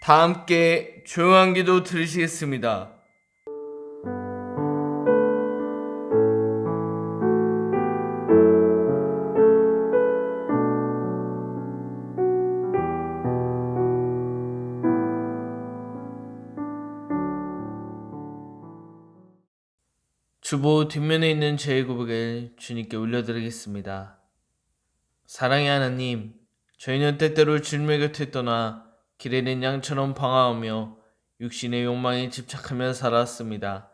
다 함께 조용한 기도 들으시겠습니다. 주보 뒷면에 있는 제 고백을 주님께 올려드리겠습니다. 사랑의 하나님, 저희는 때때로 주님의 곁에 떠나 길에 있는 양처럼 방황하며 육신의 욕망에 집착하며 살았습니다.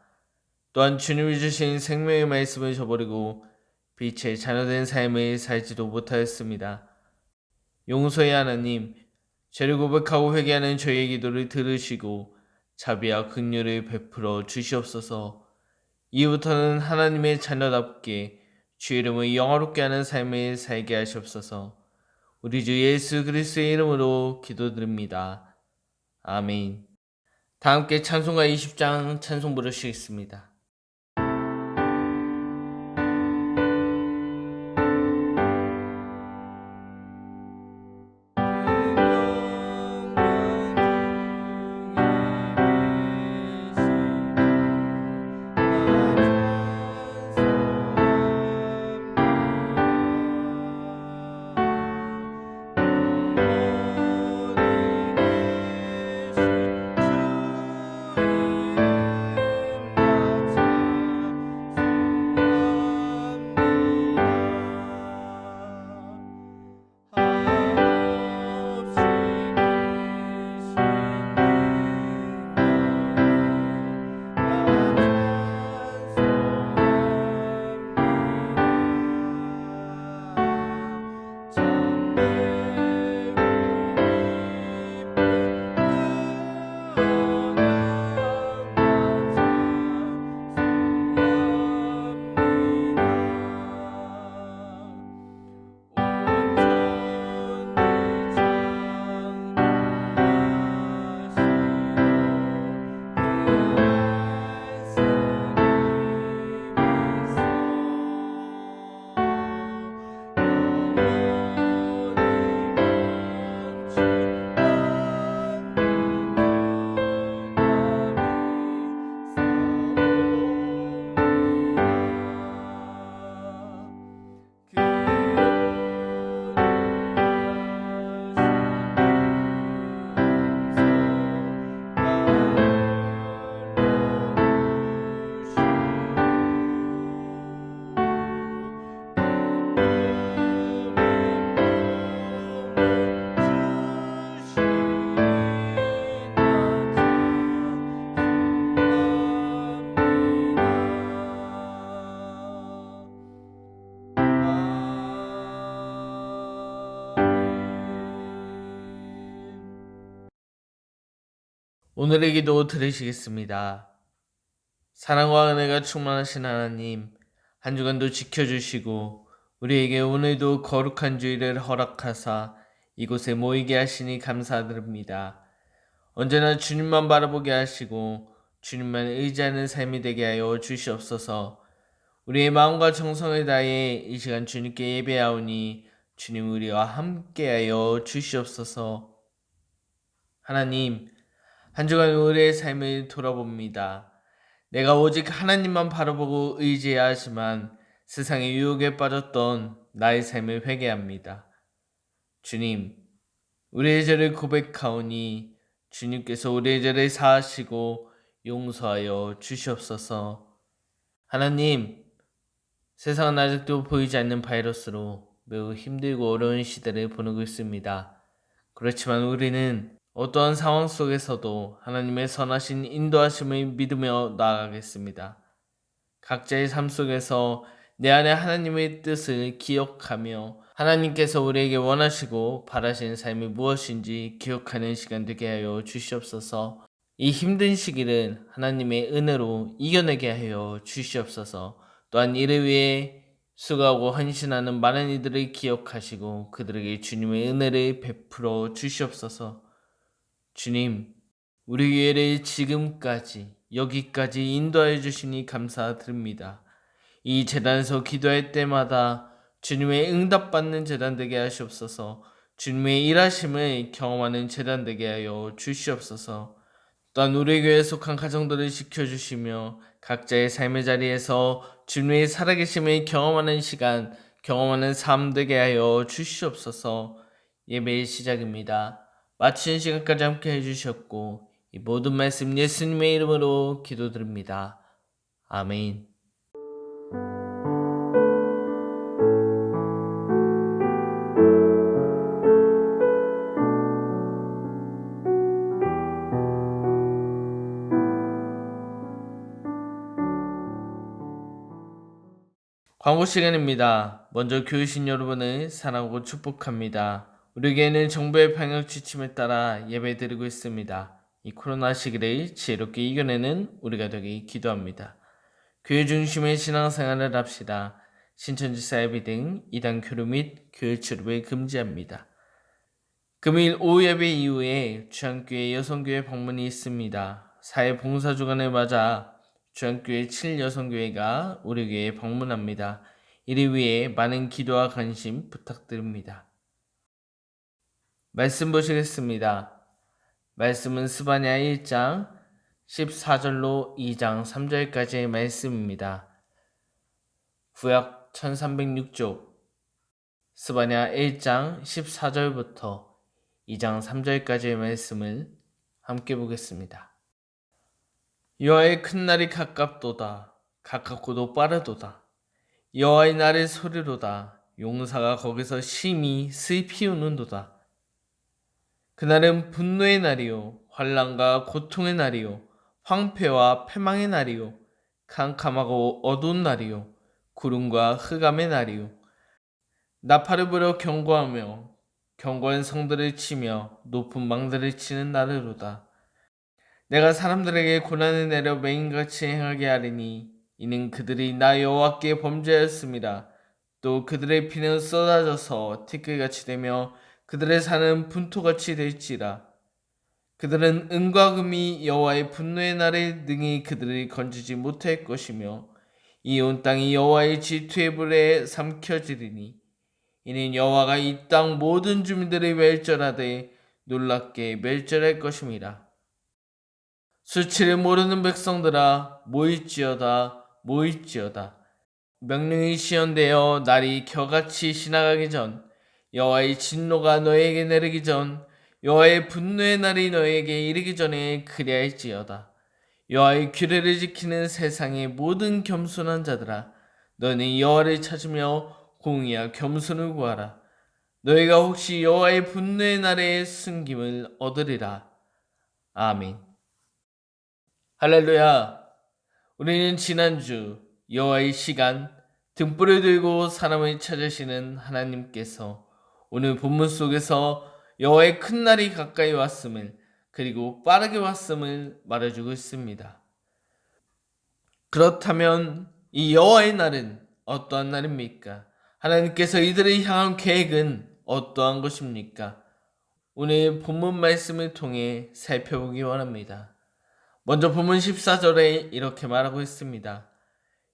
또한 주님이 주신 생명의 말씀을 저버리고 빛의 자녀된 삶을 살지도 못하였습니다. 용서의 하나님, 죄를 고백하고 회개하는 저희의 기도를 들으시고 자비와 긍휼을 베풀어 주시옵소서. 이후부터는 하나님의 자녀답게 주의 이름을 영화롭게 하는 삶을 살게 하시옵소서. 우리 주 예수 그리스도의 이름으로 기도드립니다. 아멘. 다 함께 찬송가 20장 찬송 부르시겠습니다. 오늘의 기도 들으시겠습니다. 사랑과 은혜가 충만하신 하나님, 한 주간도 지켜주시고 우리에게 오늘도 거룩한 주일을 허락하사 이곳에 모이게 하시니 감사드립니다. 언제나 주님만 바라보게 하시고 주님만 의지하는 삶이 되게 하여 주시옵소서. 우리의 마음과 정성을 다해 이 시간 주님께 예배하오니 주님 우리와 함께하여 주시옵소서. 하나님, 한 주간 우리의 삶을 돌아봅니다. 내가 오직 하나님만 바라보고 의지해야 하지만 세상의 유혹에 빠졌던 나의 삶을 회개합니다. 주님, 우리의 죄를 고백하오니 주님께서 우리의 죄를 사하시고 용서하여 주시옵소서. 하나님, 세상은 아직도 보이지 않는 바이러스로 매우 힘들고 어려운 시대를 보내고 있습니다. 그렇지만 우리는 어떠한 상황 속에서도 하나님의 선하신 인도하심을 믿으며 나아가겠습니다. 각자의 삶 속에서 내 안에 하나님의 뜻을 기억하며 하나님께서 우리에게 원하시고 바라시는 삶이 무엇인지 기억하는 시간 되게 하여 주시옵소서. 이 힘든 시기를 하나님의 은혜로 이겨내게 하여 주시옵소서. 또한 이를 위해 수고하고 헌신하는 많은 이들을 기억하시고 그들에게 주님의 은혜를 베풀어 주시옵소서. 주님, 우리 교회를 지금까지 여기까지 인도하여 주시니 감사드립니다. 이 재단에서 기도할 때마다 주님의 응답받는 재단 되게 하시옵소서. 주님의 일하심을 경험하는 재단 되게 하여 주시옵소서. 또한 우리 교회에 속한 가정들을 지켜주시며 각자의 삶의 자리에서 주님의 살아계심을 경험하는 시간, 경험하는 삶 되게 하여 주시옵소서. 예배의 시작입니다. 마치는 시간까지 함께 해주셨고 이 모든 말씀 예수님의 이름으로 기도드립니다. 아멘. 광고 시간입니다. 먼저 교우신 여러분을 사랑하고 축복합니다. 우리에게는 정부의 방역 지침에 따라 예배드리고 있습니다. 이 코로나 시기를 지혜롭게 이겨내는 우리가 되길 기도합니다. 교회 중심의 신앙생활을 합시다. 신천지 사이비 등 이단 교류 및 교회 출입을 금지합니다. 금일 오후 예배 이후에 주안교회 여성교회 방문이 있습니다. 사회봉사 주간을 맞아 주안교회 7여성교회가 우리 교회에 방문합니다. 이를 위해 많은 기도와 관심 부탁드립니다. 말씀 보시겠습니다. 말씀은 스바냐 1장 14절로 2장 3절까지의 말씀입니다. 구약 1306쪽 스바냐 1장 14절부터 2장 3절까지의 말씀을 함께 보겠습니다. 여호와의 큰 날이 가깝도다. 가깝고도 빠르도다. 여호와의 날의 소리로다. 용사가 거기서 심히 슬피 우는도다. 그날은 분노의 날이요 환난과 고통의 날이요 황폐와 패망의 날이요 캄캄하고 어두운 날이요 구름과 흑암의 날이요 나팔을 불어 경고하며 견고한 성들을 치며 높은 망들을 치는 날이로다. 내가 사람들에게 고난을 내려 맹인같이 행하게 하리니 이는 그들이 나 여호와께 범죄하였습니다. 또 그들의 피는 쏟아져서 티끌같이 되며 그들의 산은 분토같이 될지라. 그들은 은과 금이 여호와의 분노의 날에 능히 그들을 건지지 못할 것이며 이 온 땅이 여호와의 질투의 불에 삼켜지리니 이는 여호와가 이 땅 모든 주민들을 멸절하되 놀랍게 멸절할 것임이라. 수치를 모르는 백성들아 모일지어다 모일지어다. 명령이 시현되어 날이 겨같이 지나가기 전 여호와의 진노가 너에게 내리기 전 여호와의 분노의 날이 너에게 이르기 전에 그리할지어다. 여호와의 규례를 지키는 세상의 모든 겸손한 자들아 너는 여호와를 찾으며 공의와 겸손을 구하라. 너희가 혹시 여호와의 분노의 날에 숨김을 얻으리라. 아멘. 할렐루야. 우리는 지난주 여호와의 시간 등불을 들고 사람을 찾으시는 하나님께서 오늘 본문 속에서 여호와의 큰 날이 가까이 왔음을 그리고 빠르게 왔음을 말해주고 있습니다. 그렇다면 이 여호와의 날은 어떠한 날입니까? 하나님께서 이들을 향한 계획은 어떠한 것입니까? 오늘 본문 말씀을 통해 살펴보기 원합니다. 먼저 본문 14절에 이렇게 말하고 있습니다.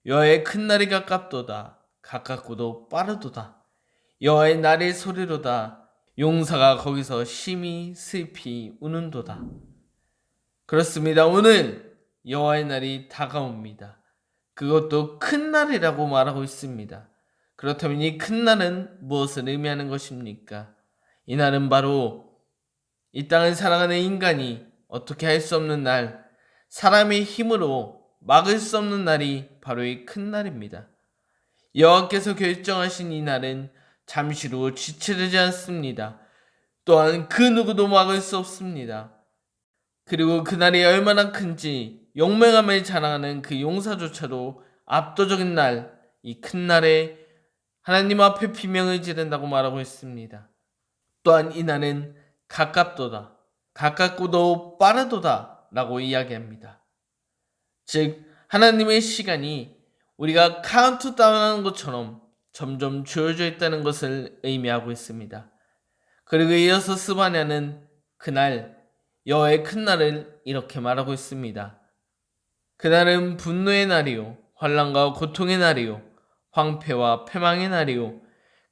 여호와의 큰 날이 가깝도다. 가깝고도 빠르도다. 여호와의 날의 소리로다. 용사가 거기서 심히 슬피 우는도다. 그렇습니다. 오늘 여호와의 날이 다가옵니다. 그것도 큰 날이라고 말하고 있습니다. 그렇다면 이 큰 날은 무엇을 의미하는 것입니까? 이 날은 바로 이 땅을 살아가는 인간이 어떻게 할 수 없는 날, 사람의 힘으로 막을 수 없는 날이 바로 이 큰 날입니다. 여호와께서 결정하신 이 날은 잠시로 지체되지 않습니다. 또한 그 누구도 막을 수 없습니다. 그리고 그날이 얼마나 큰지 용맹함을 자랑하는 그 용사조차도 압도적인 날, 이 큰 날에 하나님 앞에 비명을 지른다고 말하고 있습니다. 또한 이 날은 가깝도다, 가깝고도 빠르도다 라고 이야기합니다. 즉 하나님의 시간이 우리가 카운트다운하는 것처럼 점점 주어져 있다는 것을 의미하고 있습니다. 그리고 이어서 스바냐는 그날 여호와의 큰 날을 이렇게 말하고 있습니다. 그날은 분노의 날이요 환난과 고통의 날이요 황폐와 패망의 날이요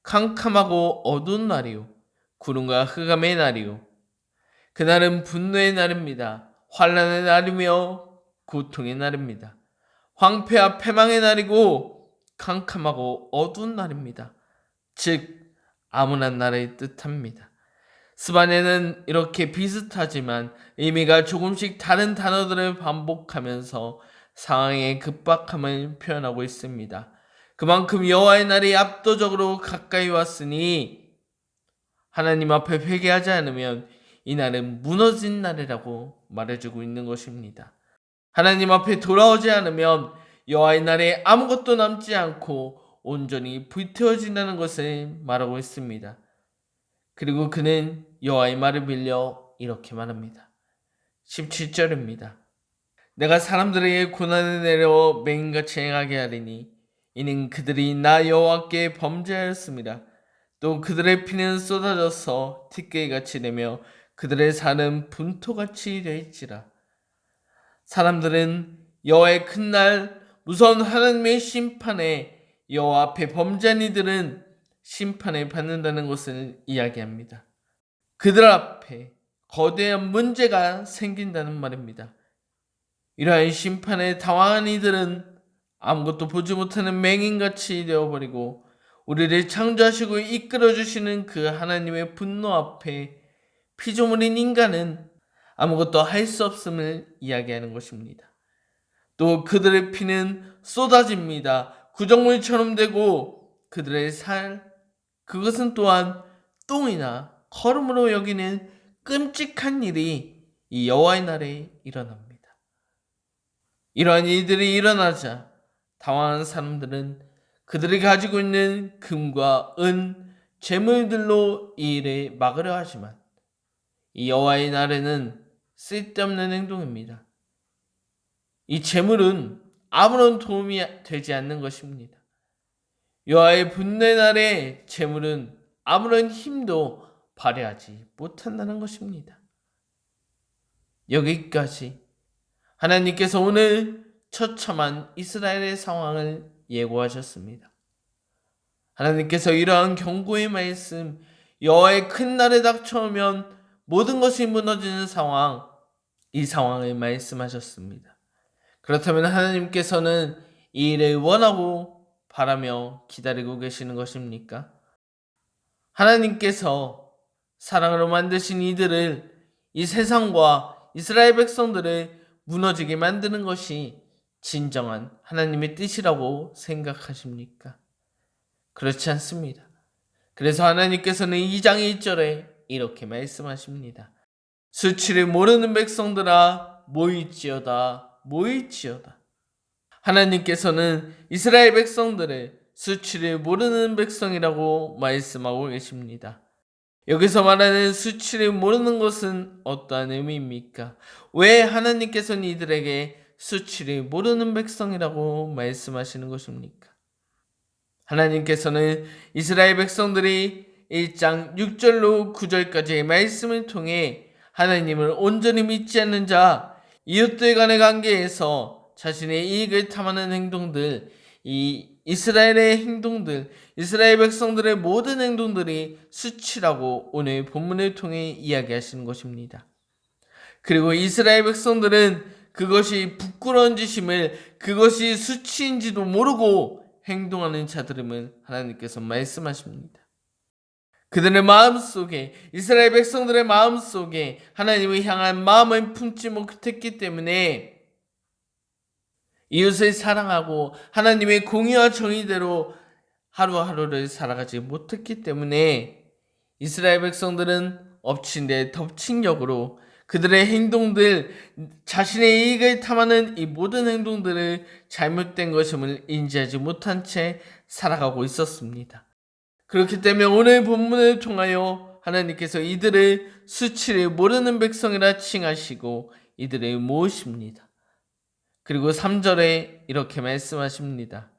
캄캄하고 어두운 날이요 구름과 흑암의 날이요 그날은 분노의 날입니다. 환난의 날이며 고통의 날입니다. 황폐와 패망의 날이고 캄캄하고 어두운 날입니다. 즉 암울한 날을 뜻합니다. 스바냐는 이렇게 비슷하지만 의미가 조금씩 다른 단어들을 반복하면서 상황의 급박함을 표현하고 있습니다. 그만큼 여호와의 날이 압도적으로 가까이 왔으니 하나님 앞에 회개하지 않으면 이 날은 무너진 날이라고 말해주고 있는 것입니다. 하나님 앞에 돌아오지 않으면 여호와의 날에 아무것도 남지 않고 온전히 불태워진다는 것을 말하고 있습니다. 그리고 그는 여호와의 말을 빌려 이렇게 말합니다. 17절입니다. 내가 사람들에게 고난을 내려 맹인같이 행하게 하리니 이는 그들이 나 여호와께 범죄하였습니다. 또 그들의 피는 쏟아져서 티끌같이 되며 그들의 살은 분토같이 되어있지라. 사람들은 여호와의 큰 날 무서운 하나님의 심판에 여호와 앞에 범죄한 이들은 심판을 받는다는 것을 이야기합니다. 그들 앞에 거대한 문제가 생긴다는 말입니다. 이러한 심판에 당황한 이들은 아무것도 보지 못하는 맹인같이 되어버리고 우리를 창조하시고 이끌어주시는 그 하나님의 분노 앞에 피조물인 인간은 아무것도 할 수 없음을 이야기하는 것입니다. 또 그들의 피는 쏟아집니다. 구정물처럼 되고 그들의 그것은 또한 똥이나 거름으로 여기는 끔찍한 일이 이 여호와의 날에 일어납니다. 이러한 일들이 일어나자 당황한 사람들은 그들이 가지고 있는 금과 은, 재물들로 이 일을 막으려 하지만 이 여호와의 날에는 쓸데없는 행동입니다. 이 재물은 아무런 도움이 되지 않는 것입니다. 여호와의 분노의 날에 재물은 아무런 힘도 발휘하지 못한다는 것입니다. 여기까지 하나님께서 오늘 처참한 이스라엘의 상황을 예고하셨습니다. 하나님께서 이러한 경고의 말씀, 여호와의 큰 날에 닥쳐오면 모든 것이 무너지는 상황, 이 상황을 말씀하셨습니다. 그렇다면 하나님께서는 이 일을 원하고 바라며 기다리고 계시는 것입니까? 하나님께서 사랑으로 만드신 이들을, 이 세상과 이스라엘 백성들을 무너지게 만드는 것이 진정한 하나님의 뜻이라고 생각하십니까? 그렇지 않습니다. 그래서 하나님께서는 2장 1절에 이렇게 말씀하십니다. 수치를 모르는 백성들아 모일지어다 모일지어다. 하나님께서는 이스라엘 백성들을 수치를 모르는 백성이라고 말씀하고 계십니다. 여기서 말하는 수치를 모르는 것은 어떠한 의미입니까? 왜 하나님께서는 이들에게 수치를 모르는 백성이라고 말씀하시는 것입니까? 하나님께서는 이스라엘 백성들이 1장 6절로 9절까지의 말씀을 통해 하나님을 온전히 믿지 않는 자, 이웃들 간의 관계에서 자신의 이익을 탐하는 행동들, 이 이스라엘의 행동들, 이스라엘 백성들의 모든 행동들이 수치라고 오늘 본문을 통해 이야기하시는 것입니다. 그리고 이스라엘 백성들은 그것이 부끄러운 짓임을, 그것이 수치인지도 모르고 행동하는 자들임을 하나님께서 말씀하십니다. 그들의 마음속에, 이스라엘 백성들의 마음속에 하나님을 향한 마음을 품지 못했기 때문에 이웃을 사랑하고 하나님의 공의와 정의대로 하루하루를 살아가지 못했기 때문에 이스라엘 백성들은 엎친 데 덮친 격으로 그들의 행동들, 자신의 이익을 탐하는 이 모든 행동들을 잘못된 것임을 인지하지 못한 채 살아가고 있었습니다. 그렇기 때문에 오늘 본문을 통하여 하나님께서 이들을 수치를 모르는 백성이라 칭하시고 이들을 모으십니다. 그리고 3절에 이렇게 말씀하십니다.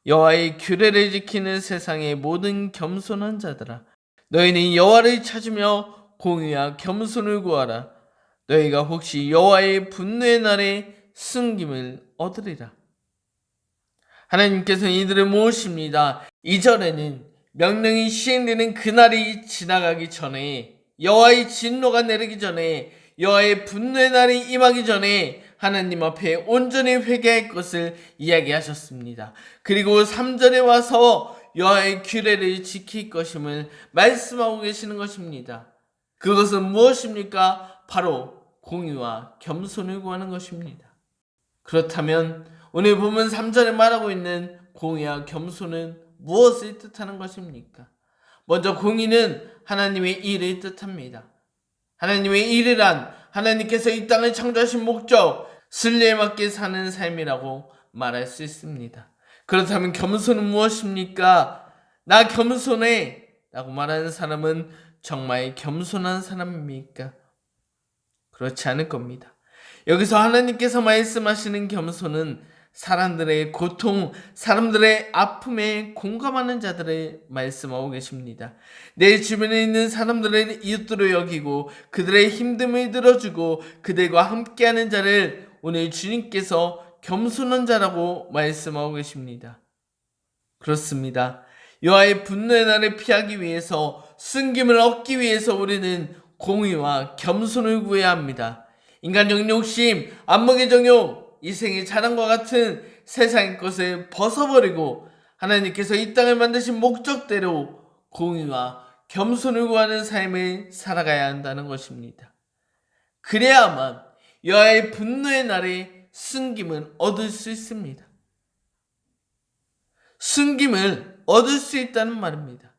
여호와의 규례를 지키는 세상의 모든 겸손한 자들아, 너희는 여호와를 찾으며 공의와 겸손을 구하라. 너희가 혹시 여호와의 분노의 날에 승김을 얻으리라. 하나님께서는 이들을 모으십니다. 2절에는 명령이 시행되는 그날이 지나가기 전에, 여호와의 진노가 내리기 전에, 여호와의 분노의 날이 임하기 전에 하나님 앞에 온전히 회개할 것을 이야기하셨습니다. 그리고 3절에 와서 여호와의 규례를 지킬 것임을 말씀하고 계시는 것입니다. 그것은 무엇입니까? 바로 공의와 겸손을 구하는 것입니다. 그렇다면 오늘 본문 3절에 말하고 있는 공의와 겸손은 무엇을 뜻하는 것입니까? 먼저 공의는 하나님의 일을 뜻합니다. 하나님의 일이란 하나님께서 이 땅을 창조하신 목적, 순리에 맞게 사는 삶이라고 말할 수 있습니다. 그렇다면 겸손은 무엇입니까? 나 겸손해 라고 말하는 사람은 정말 겸손한 사람입니까? 그렇지 않을 겁니다. 여기서 하나님께서 말씀하시는 겸손은 사람들의 고통, 사람들의 아픔에 공감하는 자들을 말씀하고 계십니다. 내 주변에 있는 사람들을 이웃으로 여기고 그들의 힘듦을 들어주고 그들과 함께하는 자를 오늘 주님께서 겸손한 자라고 말씀하고 계십니다. 그렇습니다. 여호와의 분노의 날을 피하기 위해서, 숨김을 얻기 위해서 우리는 공의와 겸손을 구해야 합니다. 인간적인 욕심, 안목의 정욕, 이생의 자랑과 같은 세상의 것을 벗어버리고 하나님께서 이 땅을 만드신 목적대로 공의와 겸손을 구하는 삶을 살아가야 한다는 것입니다. 그래야만 여호와의 분노의 날에 숨김을 얻을 수 있습니다. 숨김을 얻을 수 있다는 말입니다.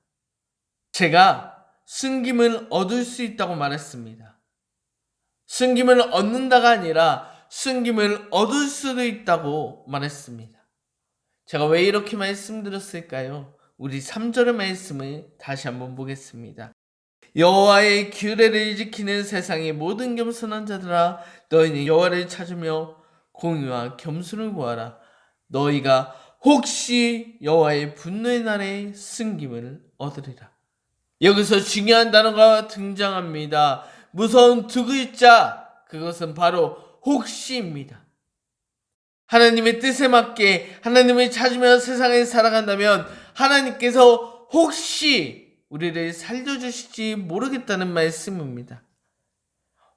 제가 숨김을 얻을 수 있다고 말했습니다. 숨김을 얻는다가 아니라 숨김을 얻을 수도 있다고 말했습니다. 제가 왜 이렇게 말씀드렸을까요? 우리 3절의 말씀을 다시 한번 보겠습니다. 여호와의 규례를 지키는 세상의 모든 겸손한 자들아, 너희는 여호와를 찾으며 공의와 겸손을 구하라. 너희가 혹시 여호와의 분노의 날에 숨김을 얻으리라. 여기서 중요한 단어가 등장합니다. 무서운 두 글자, 그것은 바로 혹시입니다. 하나님의 뜻에 맞게 하나님을 찾으며 세상에 살아간다면 하나님께서 혹시 우리를 살려주실지 모르겠다는 말씀입니다.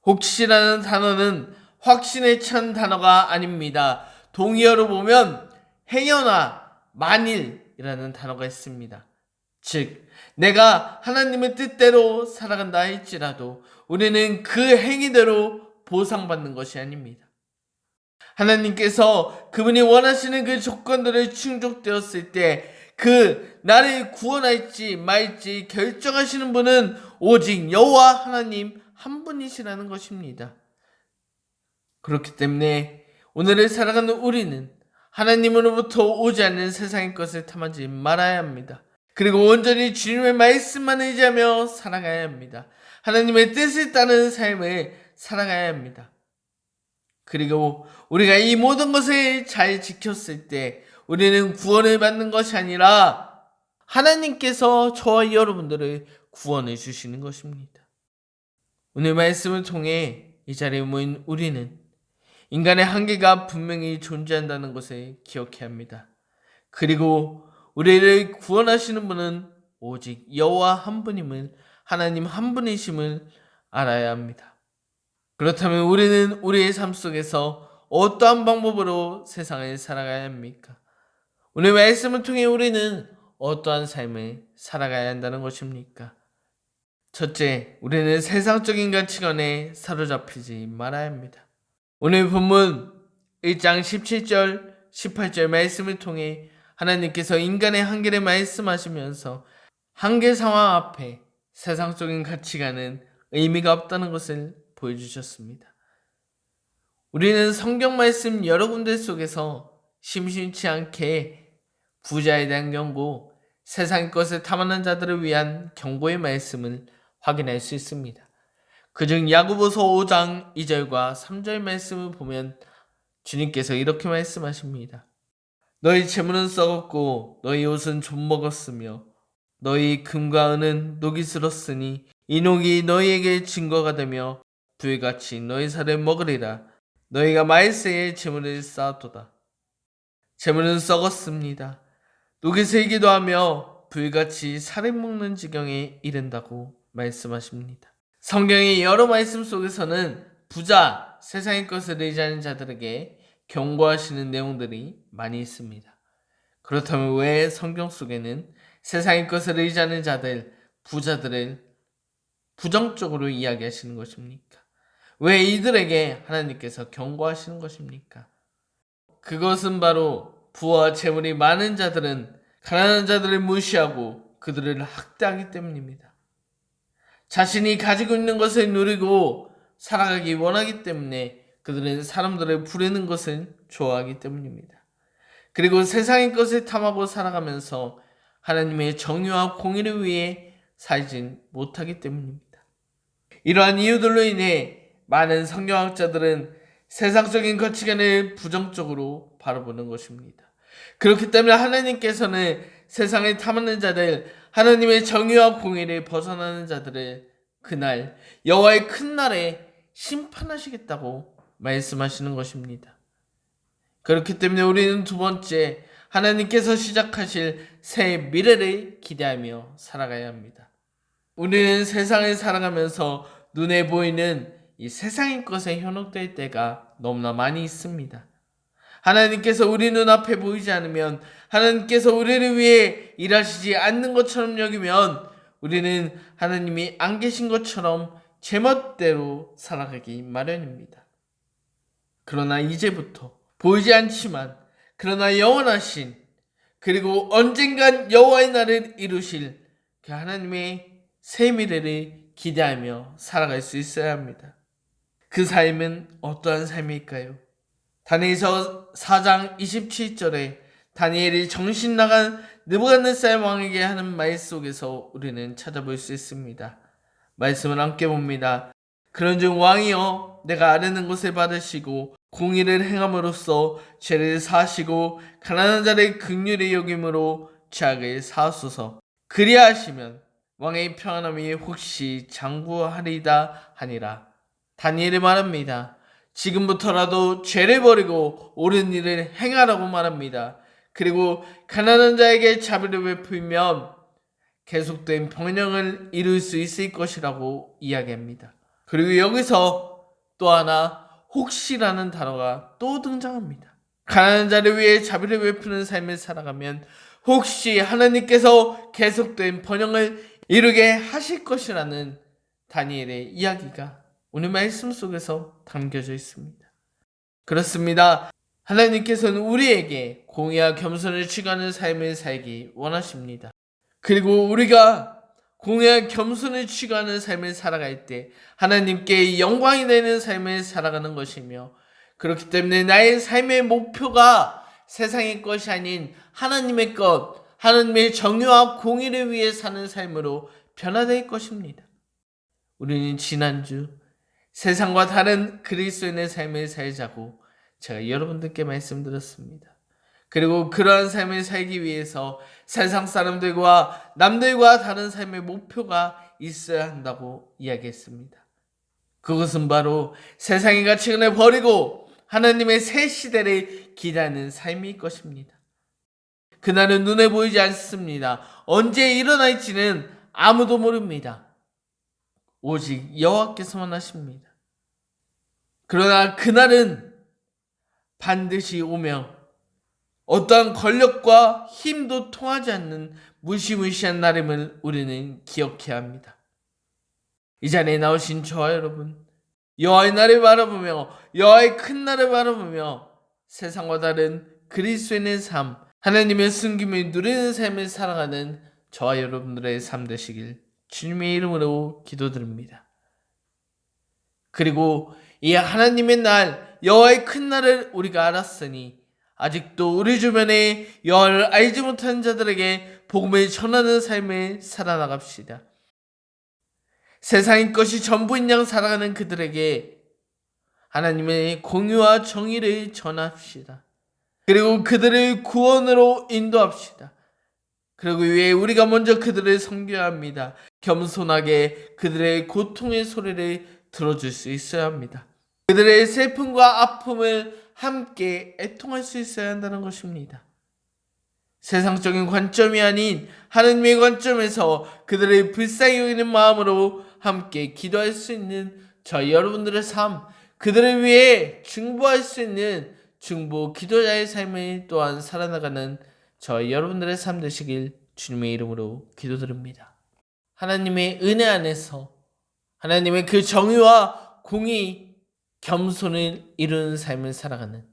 혹시라는 단어는 확신에 찬 단어가 아닙니다. 동의어로 보면 행여나 만일이라는 단어가 있습니다. 즉, 내가 하나님의 뜻대로 살아간다 할지라도 우리는 그 행위대로 보상받는 것이 아닙니다. 하나님께서 그분이 원하시는 그 조건들을 충족되었을 때 그 나를 구원할지 말지 결정하시는 분은 오직 여호와 하나님 한 분이시라는 것입니다. 그렇기 때문에 오늘을 살아가는 우리는 하나님으로부터 오지 않는 세상의 것을 탐하지 말아야 합니다. 그리고 온전히 주님의 말씀만 의지하며 살아가야 합니다. 하나님의 뜻을 따르는 삶을 살아가야 합니다. 그리고 우리가 이 모든 것을 잘 지켰을 때 우리는 구원을 받는 것이 아니라 하나님께서 저와 여러분들을 구원해 주시는 것입니다. 오늘 말씀을 통해 이 자리에 모인 우리는 인간의 한계가 분명히 존재한다는 것을 기억해야 합니다. 그리고 우리를 구원하시는 분은 오직 여호와 한 분임을, 하나님 한 분이심을 알아야 합니다. 그렇다면 우리는 우리의 삶 속에서 어떠한 방법으로 세상을 살아가야 합니까? 오늘 말씀을 통해 우리는 어떠한 삶을 살아가야 한다는 것입니까? 첫째, 우리는 세상적인 가치관에 사로잡히지 말아야 합니다. 오늘 본문 1장 17절, 18절 말씀을 통해 하나님께서 인간의 한계를 말씀하시면서 한계 상황 앞에 세상적인 가치관은 의미가 없다는 것을 보여주셨습니다. 우리는 성경 말씀 여러 군데 속에서 심심치 않게 부자에 대한 경고, 세상의 것을 탐하는 자들을 위한 경고의 말씀을 확인할 수 있습니다. 그중 야고보서 5장 2절과 3절 말씀을 보면 주님께서 이렇게 말씀하십니다. 너희 재물은 썩었고 너희 옷은 좀 먹었으며 너희 금과 은은 녹이 슬었으니 이 녹이 너희에게 증거가 되며 불같이 너희 살을 먹으리라. 너희가 말세에 재물을 쌓았도다. 재물은 썩었습니다. 녹이 슬기도 하며 불같이 살을 먹는 지경에 이른다고 말씀하십니다. 성경의 여러 말씀 속에서는 부자, 세상의 것을 의지하는 자들에게 경고하시는 내용들이 많이 있습니다. 그렇다면 왜 성경 속에는 세상의 것을 의지하는 자들, 부자들을 부정적으로 이야기하시는 것입니까? 왜 이들에게 하나님께서 경고하시는 것입니까? 그것은 바로 부와 재물이 많은 자들은 가난한 자들을 무시하고 그들을 학대하기 때문입니다. 자신이 가지고 있는 것을 누리고 살아가기 원하기 때문에 그들은 사람들을 부리는 것을 좋아하기 때문입니다. 그리고 세상의 것을 탐하고 살아가면서 하나님의 정의와 공의를 위해 살진 못하기 때문입니다. 이러한 이유들로 인해 많은 성경학자들은 세상적인 가치관을 부정적으로 바라보는 것입니다. 그렇기 때문에 하나님께서는 세상을 탐하는 자들, 하나님의 정의와 공의를 벗어나는 자들을 그날 여호와의 큰 날에 심판하시겠다고 말씀하시는 것입니다. 그렇기 때문에 우리는 두 번째, 하나님께서 시작하실 새 미래를 기대하며 살아가야 합니다. 우리는 세상을 살아가면서 눈에 보이는 이 세상의 것에 현혹될 때가 너무나 많이 있습니다. 하나님께서 우리 눈앞에 보이지 않으면, 하나님께서 우리를 위해 일하시지 않는 것처럼 여기면 우리는 하나님이 안 계신 것처럼 제멋대로 살아가기 마련입니다. 그러나 이제부터 보이지 않지만 그러나 영원하신, 그리고 언젠간 여호와의 날을 이루실 그 하나님의 새 미래를 기대하며 살아갈 수 있어야 합니다. 그 삶은 어떠한 삶일까요? 다니엘서 4장 27절에 다니엘이 정신 나간 느부갓네살 왕에게 하는 말 속에서 우리는 찾아볼 수 있습니다. 말씀을 함께 봅니다. 그런즉 왕이여, 내가 아뢰는 것을 받으시고 공의를 행함으로써 죄를 사하시고 가난한 자를 긍휼히 여김으로 죄악을 사하소서. 그리하시면 왕의 평안함이 혹시 장구하리다 하니라. 다니엘이 말합니다. 지금부터라도 죄를 버리고 옳은 일을 행하라고 말합니다. 그리고 가난한 자에게 자비를 베풀면 계속된 번영을 이룰 수 있을 것이라고 이야기합니다. 그리고 여기서 또 하나 혹시라는 단어가 또 등장합니다. 가난한 자를 위해 자비를 베푸는 삶을 살아가면 혹시 하나님께서 계속된 번영을 이루게 하실 것이라는 다니엘의 이야기가 오늘 말씀 속에서 담겨져 있습니다. 그렇습니다. 하나님께서는 우리에게 공의와 겸손을 취하는 삶을 살기 원하십니다. 그리고 우리가 공의와 겸손을 취하는 삶을 살아갈 때 하나님께 영광이 되는 삶을 살아가는 것이며, 그렇기 때문에 나의 삶의 목표가 세상의 것이 아닌 하나님의 것, 하나님의 정의와 공의를 위해 사는 삶으로 변화될 것입니다. 우리는 지난주 세상과 다른 그리스도인의 삶을 살자고 제가 여러분들께 말씀드렸습니다. 그리고 그러한 삶을 살기 위해서 세상 사람들과 남들과 다른 삶의 목표가 있어야 한다고 이야기했습니다. 그것은 바로 세상의 가치관을 버리고 하나님의 새 시대를 기대하는 삶일 것입니다. 그날은 눈에 보이지 않습니다. 언제 일어날지는 아무도 모릅니다. 오직 여호와께서만 아십니다. 그러나 그날은 반드시 오며 어떠한 권력과 힘도 통하지 않는 무시무시한 날임을 우리는 기억해야 합니다. 이 자리에 나오신 저와 여러분, 여호와의 날을 바라보며 여호와의 큰 날을 바라보며 세상과 다른 그리스도인의 삶, 하나님의 숨김을 누리는 삶을 살아가는 저와 여러분들의 삶 되시길 주님의 이름으로 기도드립니다. 그리고 이 하나님의 날, 여호와의 큰 날을 우리가 알았으니 아직도 우리 주변에 여호와를 알지 못하는 자들에게 복음을 전하는 삶을 살아나갑시다. 세상의 것이 전부인 양 살아가는 그들에게 하나님의 공의와 정의를 전합시다. 그리고 그들을 구원으로 인도합시다. 그리고 위에 우리가 먼저 그들을 섬겨야 합니다. 겸손하게 그들의 고통의 소리를 들어줄 수 있어야 합니다. 그들의 슬픔과 아픔을 함께 애통할 수 있어야 한다는 것입니다. 세상적인 관점이 아닌 하나님의 관점에서 그들의 불쌍히 여기는 마음으로 함께 기도할 수 있는 저희 여러분들의 삶, 그들을 위해 중보할 수 있는 중보 기도자의 삶을 또한 살아나가는 저희 여러분들의 삶 되시길 주님의 이름으로 기도드립니다. 하나님의 은혜 안에서 하나님의 그 정의와 공의, 겸손을 이루는 삶을 살아가는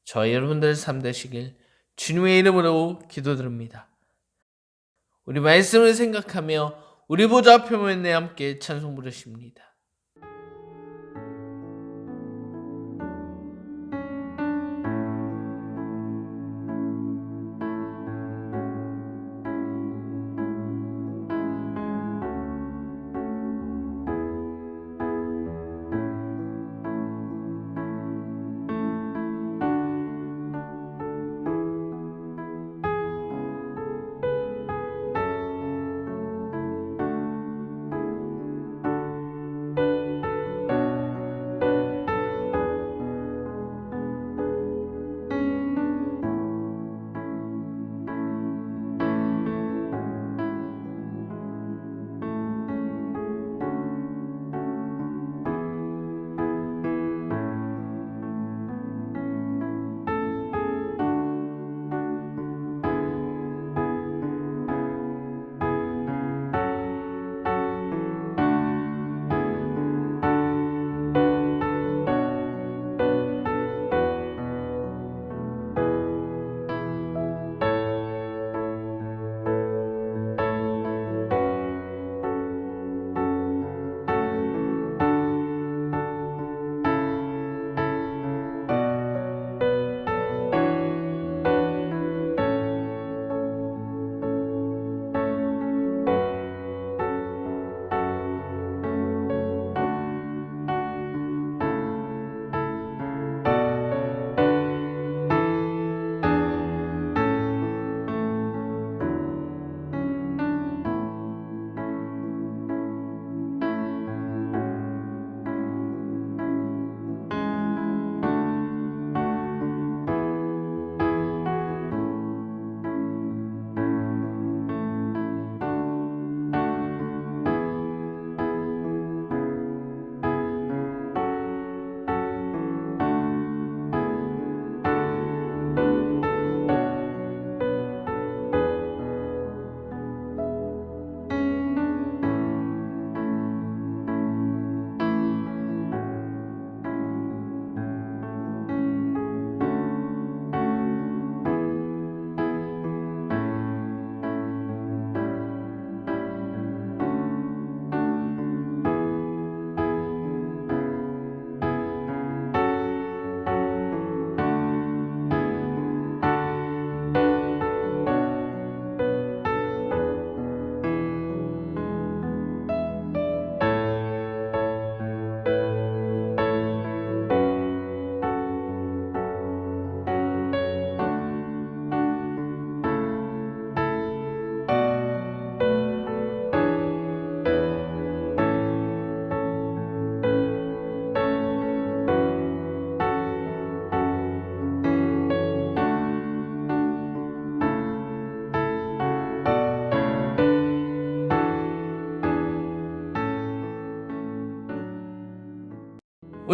저희 여러분들의 삶 되시길 주님의 이름으로 기도드립니다. 우리 말씀을 생각하며 우리 보좌 앞에 모였네 함께 찬송 부르십니다.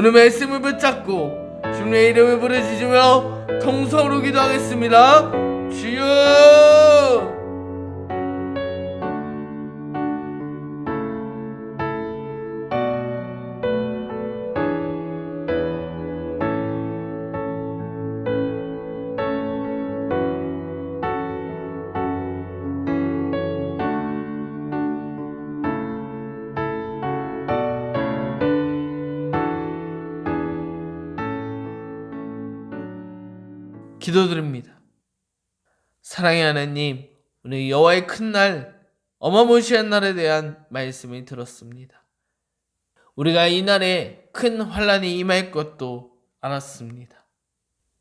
오늘 말씀을 붙잡고 주님의 이름을 부르짖으며 통성으로 기도하겠습니다. 주여! 기도드립니다. 사랑의 하나님, 오늘 여호와의 큰 날, 어마무시한 날에 대한 말씀을 들었습니다. 우리가 이 날에 큰 환난이 임할 것도 알았습니다.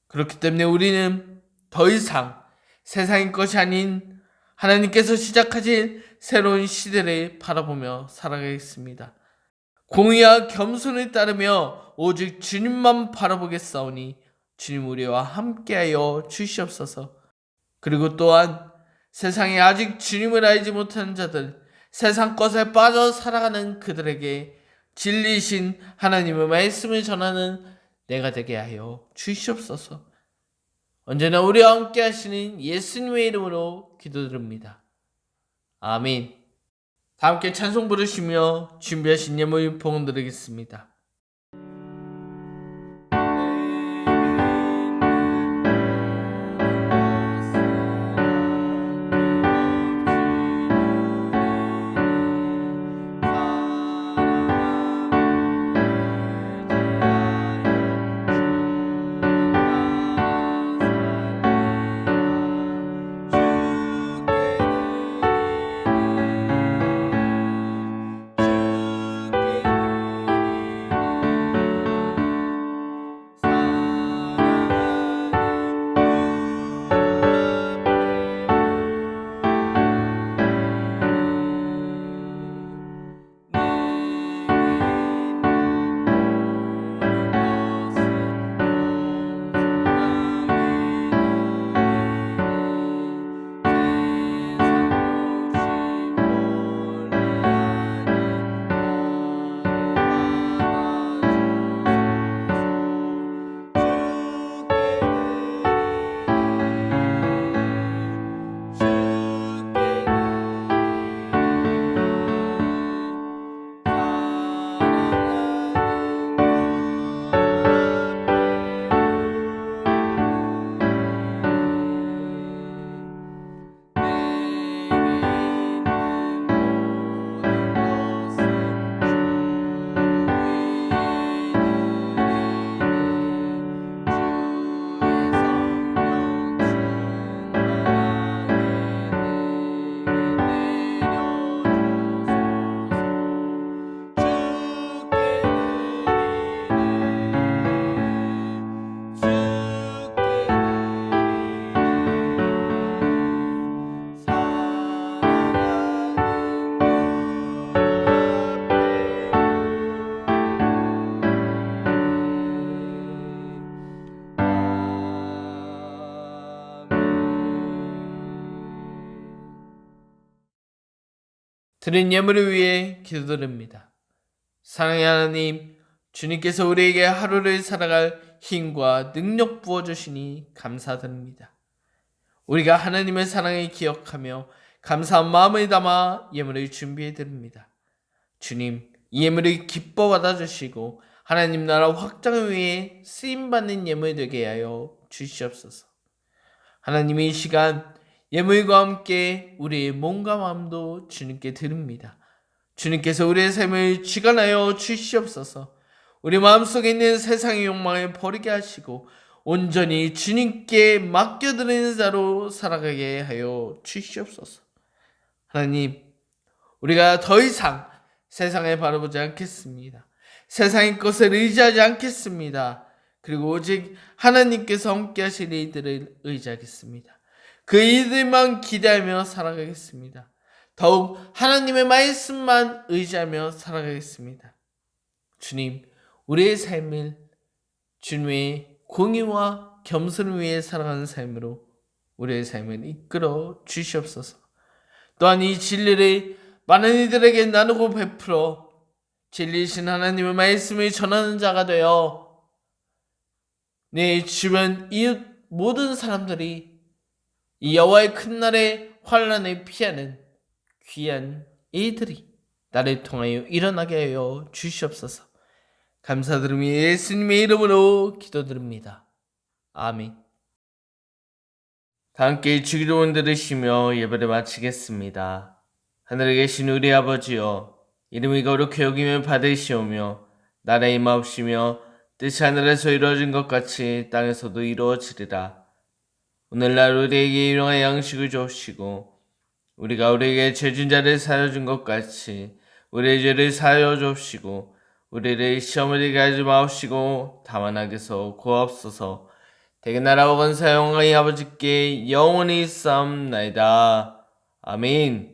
그렇기 때문에 우리는 더 이상 세상의 것이 아닌 하나님께서 시작하신 새로운 시대를 바라보며 살아가겠습니다. 공의와 겸손을 따르며 오직 주님만 바라보겠사오니 주님 우리와 함께하여 주시옵소서. 그리고 또한 세상에 아직 주님을 알지 못하는 자들, 세상 것에 빠져 살아가는 그들에게 진리신 하나님의 말씀을 전하는 내가 되게 하여 주시옵소서. 언제나 우리와 함께 하시는 예수님의 이름으로 기도드립니다. 아멘. 다 함께 찬송 부르시며 준비하신 예물 봉헌 드리겠습니다. 드린 예물을 위해 기도드립니다. 사랑의 하나님, 주님께서 우리에게 하루를 살아갈 힘과 능력 부어주시니 감사드립니다. 우리가 하나님의 사랑을 기억하며 감사한 마음을 담아 예물을 준비해드립니다. 주님, 이 예물을 기뻐 받아주시고 하나님 나라 확장을 위해 쓰임받는 예물 되게 하여 주시옵소서. 하나님, 이 시간 예물과 함께 우리의 몸과 마음도 주님께 드립니다. 주님께서 우리의 삶을 주관하여 주시옵소서. 우리 마음속에 있는 세상의 욕망을 버리게 하시고 온전히 주님께 맡겨드리는 자로 살아가게 하여 주시옵소서. 하나님, 우리가 더 이상 세상을 바라보지 않겠습니다. 세상의 것을 의지하지 않겠습니다. 그리고 오직 하나님께서 함께 하실 이들을 의지하겠습니다. 그 이들만 기대하며 살아가겠습니다. 더욱 하나님의 말씀만 의지하며 살아가겠습니다. 주님, 우리의 삶을 주님의 공의와 겸손을 위해 살아가는 삶으로 우리의 삶을 이끌어 주시옵소서. 또한 이 진리를 많은 이들에게 나누고 베풀어 진리이신 하나님의 말씀을 전하는 자가 되어 내 주변 이웃 모든 사람들이 이 여호와의 큰 날의 환난을 피하는 귀한 일들이 나를 통하여 일어나게 하여 주시옵소서. 감사드리며 예수님의 이름으로 기도드립니다. 아멘. 다 함께 주기도문 들으시며 예배를 마치겠습니다. 하늘에 계신 우리 아버지여, 이름이 거룩히 여김을 받으시오며 나라의 임하옵시며 뜻이 하늘에서 이루어진 것 같이 땅에서도 이루어지리라. 오늘날 우리에게 일용할 양식을 주옵시고 우리가 우리에게 죄진 자를 사하여 준 것 같이 우리의 죄를 사하여 주옵시고 우리를 시험을 들게 하지 마옵시고 다만 악에서 구하옵소서. 대개 나라와 권세 영광이 아버지께 영원히 있사옵나이다. 아멘.